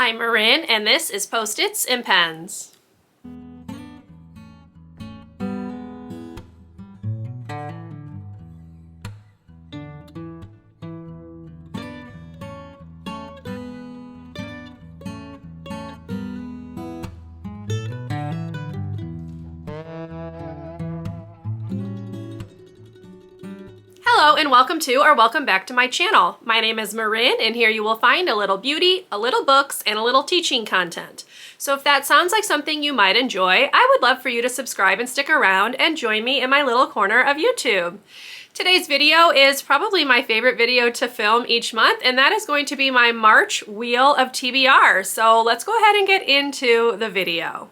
I'm Marin, and this is Post-its and Pens. Hello and welcome to or welcome back to my channel. My name is Marin and here you will find a little beauty, a little books, and a little teaching content. So if that sounds like something you might enjoy, I would love for you to subscribe and stick around and join me in my little corner of YouTube. Today's video is probably my favorite video to film each month, and that is going to be my March Wheel of TBR. So let's go ahead and get into the video.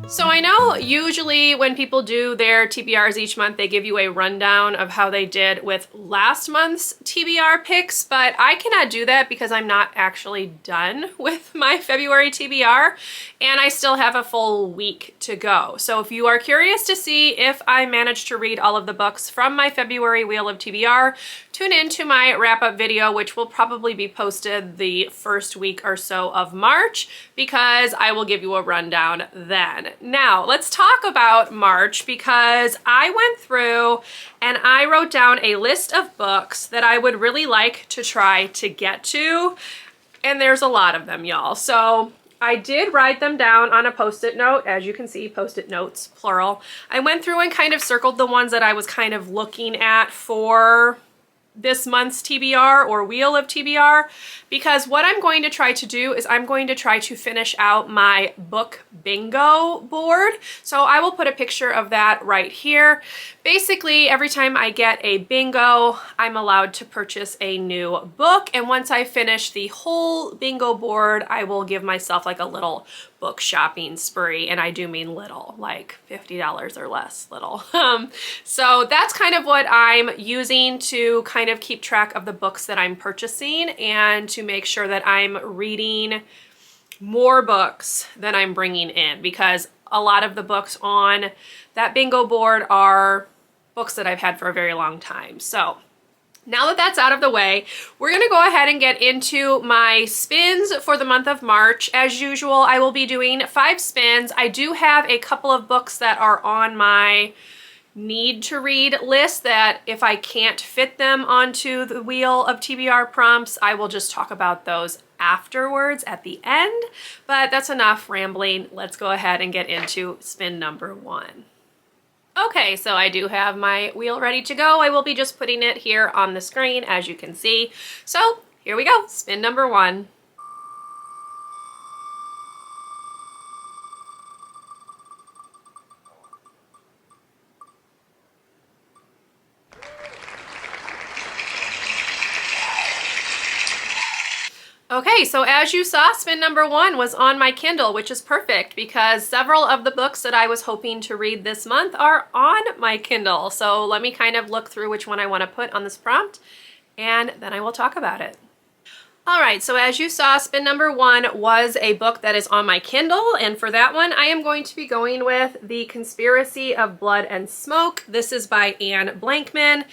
So I know usually when people do their TBRs each month, they give you a rundown of how they did with last month's TBR picks, but I cannot do that because I'm not actually done with my February TBR and I still have a full week to go. So if you are curious to see if I managed to read all of the books from my February Wheel of TBR, tune into my wrap-up video, which will probably be posted the first week or so of March, because I will give you a rundown then. Now, let's talk about March, because I went through and I wrote down a list of books that I would really like to try to get to, and there's a lot of them, y'all. So I did write them down on a post-it note. As you can see, post-it notes, plural. I went through and kind of circled the ones that I was kind of looking at for this month's TBR or Wheel of TBR, because what I'm going to try to do is I'm going to try to finish out my book bingo board. So I will put a picture of that right here. Basically, every time I get a bingo, I'm allowed to purchase a new book, and once I finish the whole bingo board, I will give myself like a little book shopping spree, and I do mean little, like $50 or less little. So that's kind of what I'm using to kind of keep track of the books that I'm purchasing and to make sure that I'm reading more books than I'm bringing in, because a lot of the books on that bingo board are books that I've had for a very long time. So now that that's out of the way, we're gonna go ahead and get into my spins for the month of March. As usual, I will be doing 5 spins. I do have a couple of books that are on my need to read list that if I can't fit them onto the Wheel of TBR prompts, I will just talk about those afterwards at the end. But that's enough rambling. Let's go ahead and get into spin number 1. Okay, so I do have my wheel ready to go. I will be just putting it here on the screen, as you can see. So here we go, spin number 1. Okay, so as you saw, spin number 1 was on my Kindle, which is perfect because several of the books that I was hoping to read this month are on my Kindle. So let me kind of look through which one I want to put on this prompt, and then I will talk about it. All right, so as you saw, spin number 1 was a book that is on my Kindle, and for that one, I am going to be going with The Conspiracy of Blood and Smoke. This is by Blankman.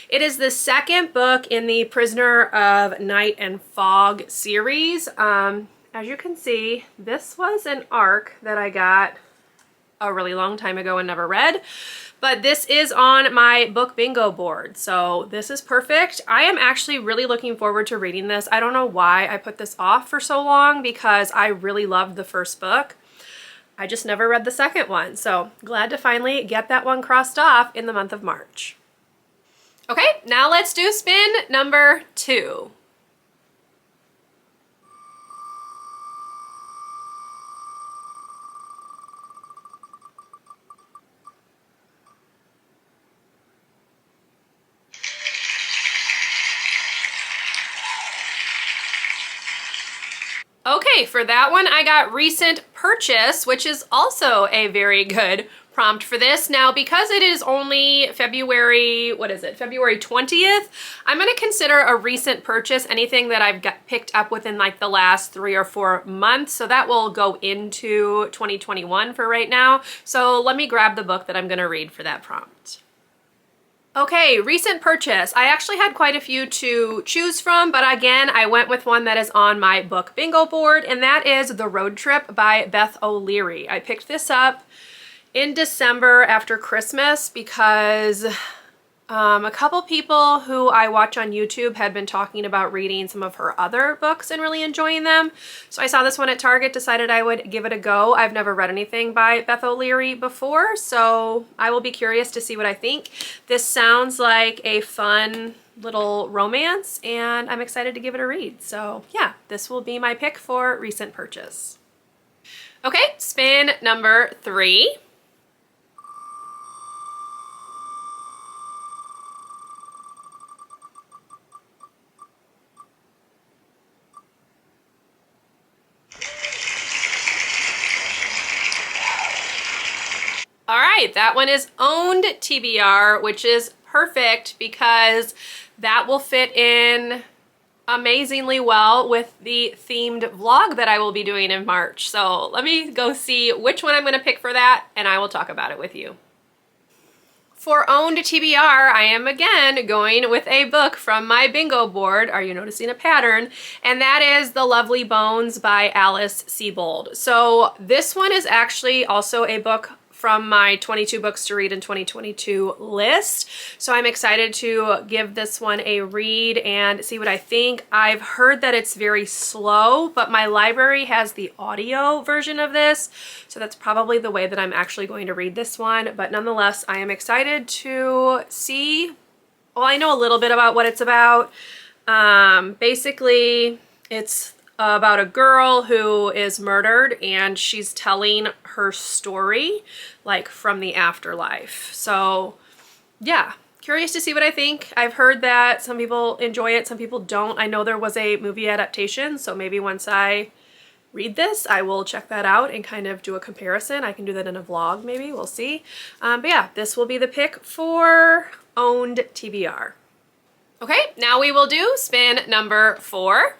It is the second book in the Prisoner of Night and Fog series. As you can see, this was an ARC that I got a really long time ago and never read, but this is on my book bingo board, so this is perfect. I am actually really looking forward to reading this. I don't know why I put this off for so long, because I really loved the first book. I just never read the second one, so glad to finally get that one crossed off in the month of March. Okay, now let's do spin number 2. Okay, for that one, I got recent purchase, which is also a very good prompt for this. Now, because it is only February, February 20th, I'm gonna consider a recent purchase anything that I've picked up within like the last 3 or 4 months. So that will go into 2021 for right now. So let me grab the book that I'm gonna read for that prompt. Okay, recent purchase. I actually had quite a few to choose from, but again, I went with one that is on my book bingo board, and that is The Road Trip by Beth O'Leary. I picked this up in December after Christmas because a couple people who I watch on YouTube had been talking about reading some of her other books and really enjoying them. So I saw this one at Target, decided I would give it a go. I've never read anything by Beth O'Leary before, so I will be curious to see what I think. This sounds like a fun little romance, and I'm excited to give it a read. So yeah, this will be my pick for recent purchase. Okay, spin number 3. All right, that one is owned TBR, which is perfect because that will fit in amazingly well with the themed vlog that I will be doing in March. So let me go see which one I'm going to pick for that, and I will talk about it with you. For owned TBR, I am again going with a book from my bingo board. Are you noticing a pattern? And that is The Lovely Bones by Alice Sebold. So this one is actually also a book from my 22 books to read in 2022 list. So I'm excited to give this one a read and see what I think. I've heard that it's very slow, but my library has the audio version of this. So that's probably the way that I'm actually going to read this one. But nonetheless, I am excited to see. Well, I know a little bit about what it's about. Basically, it's about a girl who is murdered and she's telling her story like from the afterlife. So yeah, curious to see what I think. I've heard that some people enjoy it, some people don't. I know there was a movie adaptation, so maybe once I read this, I will check that out and kind of do a comparison. I can do that in a vlog maybe, we'll see. But yeah, this will be the pick for owned TBR. Okay, now we will do spin number 4.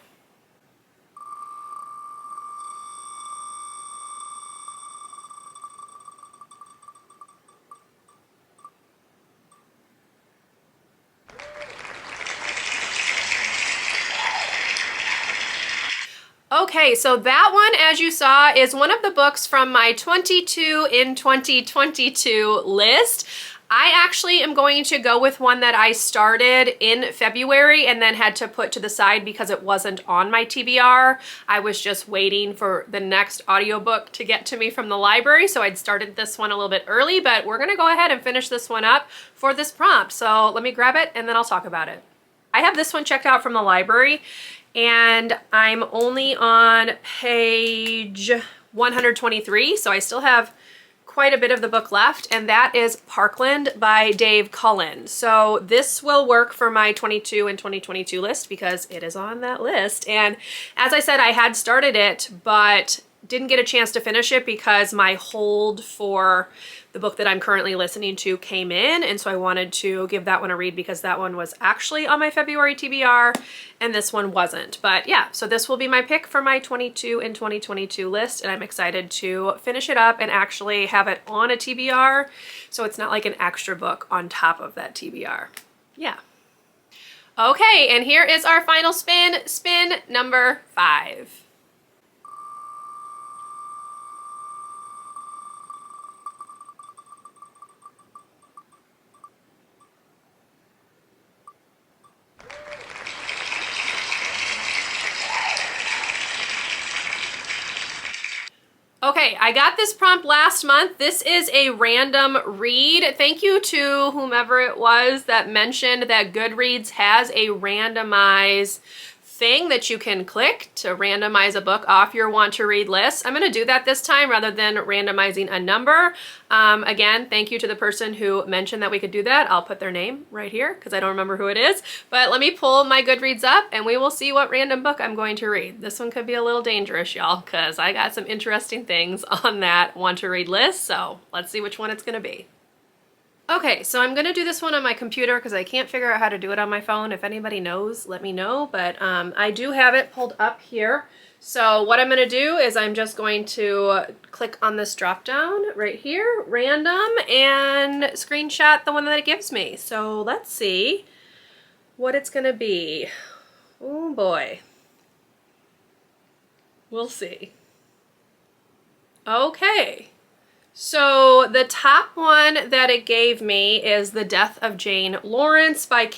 Okay, so that one, as you saw, is one of the books from my 22 in 2022 list. I actually am going to go with one that I started in February and then had to put to the side because it wasn't on my TBR. I was just waiting for the next audiobook to get to me from the library, so I'd started this one a little bit early, but we're gonna go ahead and finish this one up for this prompt. So let me grab it and then I'll talk about it. I have this one checked out from the library, and I'm only on page 123, so I still have quite a bit of the book left, and that is Parkland by Dave Cullen. So this will work for my 22 and 2022 list because it is on that list. And as I said, I had started it, but didn't get a chance to finish it because my hold for the book that I'm currently listening to came in, and so I wanted to give that one a read because that one was actually on my February TBR and this one wasn't. But yeah, so this will be my pick for my 22 and 2022 list, and I'm excited to finish it up and actually have it on a TBR so it's not like an extra book on top of that TBR. Yeah. Okay, and here is our final spin, spin number 5. Okay, I got this prompt last month. This is a random read. Thank you to whomever it was that mentioned that Goodreads has a randomize thing that you can click to randomize a book off your want to read list. I'm going to do that this time rather than randomizing a number. Again, thank you to the person who mentioned that we could do that. I'll put their name right here because I don't remember who it is. But let me pull my Goodreads up and we will see what random book I'm going to read. This one could be a little dangerous, y'all, because I got some interesting things on that want to read list. So let's see which one it's going to be. Okay, so I'm gonna do this one on my computer because I can't figure out how to do it on my phone. If anybody knows, let me know, but I do have it pulled up here. So what I'm gonna do is I'm just going to click on this drop down right here, random, and screenshot the one that it gives me. So let's see what it's gonna be. Oh boy. We'll see. Okay. So the top one that it gave me is The Death of Jane Lawrence by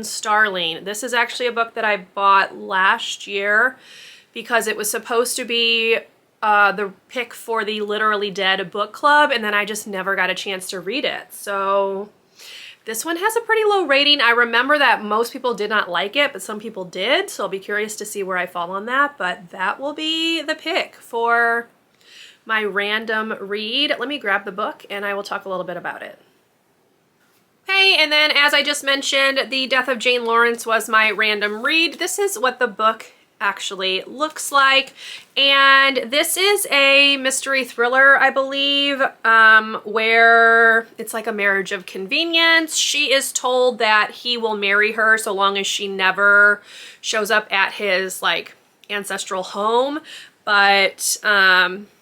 Starling. This is actually a book that I bought last year because it was supposed to be the pick for the Literally Dead book club, and then I just never got a chance to read it. So this one has a pretty low rating. I remember that most people did not like it, but some people did, so I'll be curious to see where I fall on that, but that will be the pick for my random read. Let me grab the book and I will talk a little bit about it. Okay, and then as I just mentioned, The Death of Jane Lawrence was my random read. This is what the book actually looks like, and this is a mystery thriller, I believe, where it's like a marriage of convenience. She is told that he will marry her so long as she never shows up at his like ancestral home, but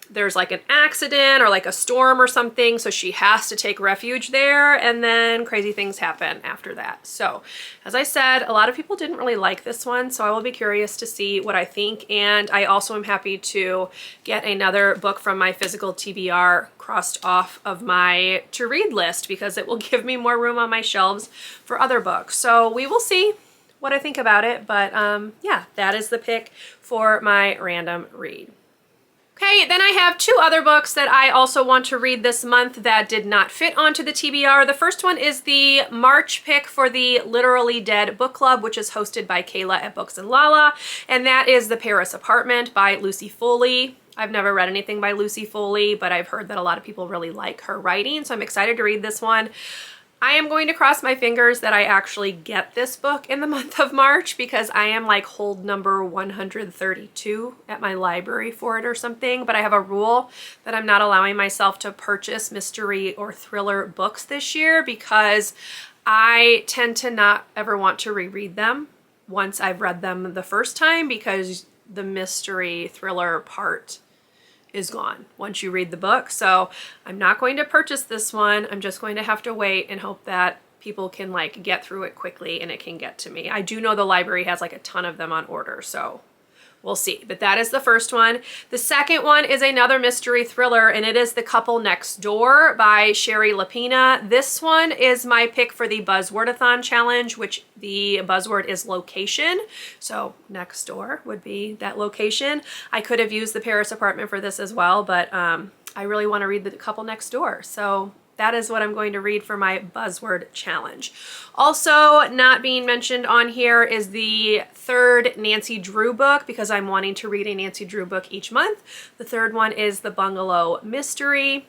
there's like an accident or like a storm or something, so she has to take refuge there, and then crazy things happen after that. So as I said, a lot of people didn't really like this one, so I will be curious to see what I think, and I also am happy to get another book from my physical TBR crossed off of my to read list because it will give me more room on my shelves for other books. So we will see what I think about it, but yeah, that is the pick for my random read. Okay, then I have two other books that I also want to read this month that did not fit onto the TBR. The first one is the March pick for the Literally Dead book club, which is hosted by Kayla at Books and Lala, and that is The Paris Apartment by Lucy Foley. I've never read anything by Lucy Foley, but I've heard that a lot of people really like her writing, so I'm excited to read this one. I am going to cross my fingers that I actually get this book in the month of March because I am like hold number 132 at my library for it or something, but I have a rule that I'm not allowing myself to purchase mystery or thriller books this year because I tend to not ever want to reread them once I've read them the first time because the mystery thriller part is gone once you read the book. So I'm not going to purchase this one. I'm just going to have to wait and hope that people can like get through it quickly and it can get to me. I do know the library has like a ton of them on order, so we'll see. But that is the first one. The second one is another mystery thriller, and it is The Couple Next Door by Shari LaPena. This one is my pick for the Buzzwordathon challenge, which the buzzword is location. So next door would be that location. I could have used The Paris Apartment for this as well, but I really want to read The Couple Next Door. So that is what I'm going to read for my buzzword challenge. Also not being mentioned on here is the third Nancy Drew book because I'm wanting to read a Nancy Drew book each month. The third one is the Bungalow Mystery,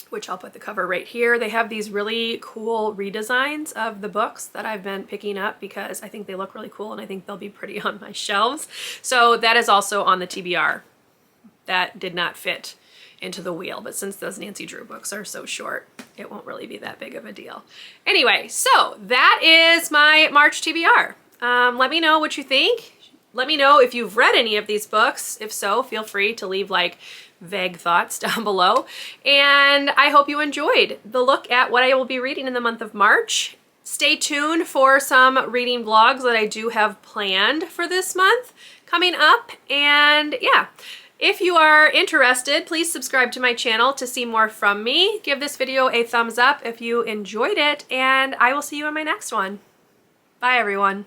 which I'll put the cover right here. They have these really cool redesigns of the books that I've been picking up because I think they look really cool and I think they'll be pretty on my shelves. So that is also on the TBR. That did not fit into the wheel, but since those Nancy Drew books are so short, it won't really be that big of a deal. Anyway, so that is my March TBR. Let me know what you think. Let me know if you've read any of these books. If so, feel free to leave like vague thoughts down below. And I hope you enjoyed the look at what I will be reading in the month of March. Stay tuned for some reading vlogs that I do have planned for this month coming up. And yeah, if you are interested, please subscribe to my channel to see more from me. Give this video a thumbs up if you enjoyed it, and I will see you in my next one. Bye, everyone.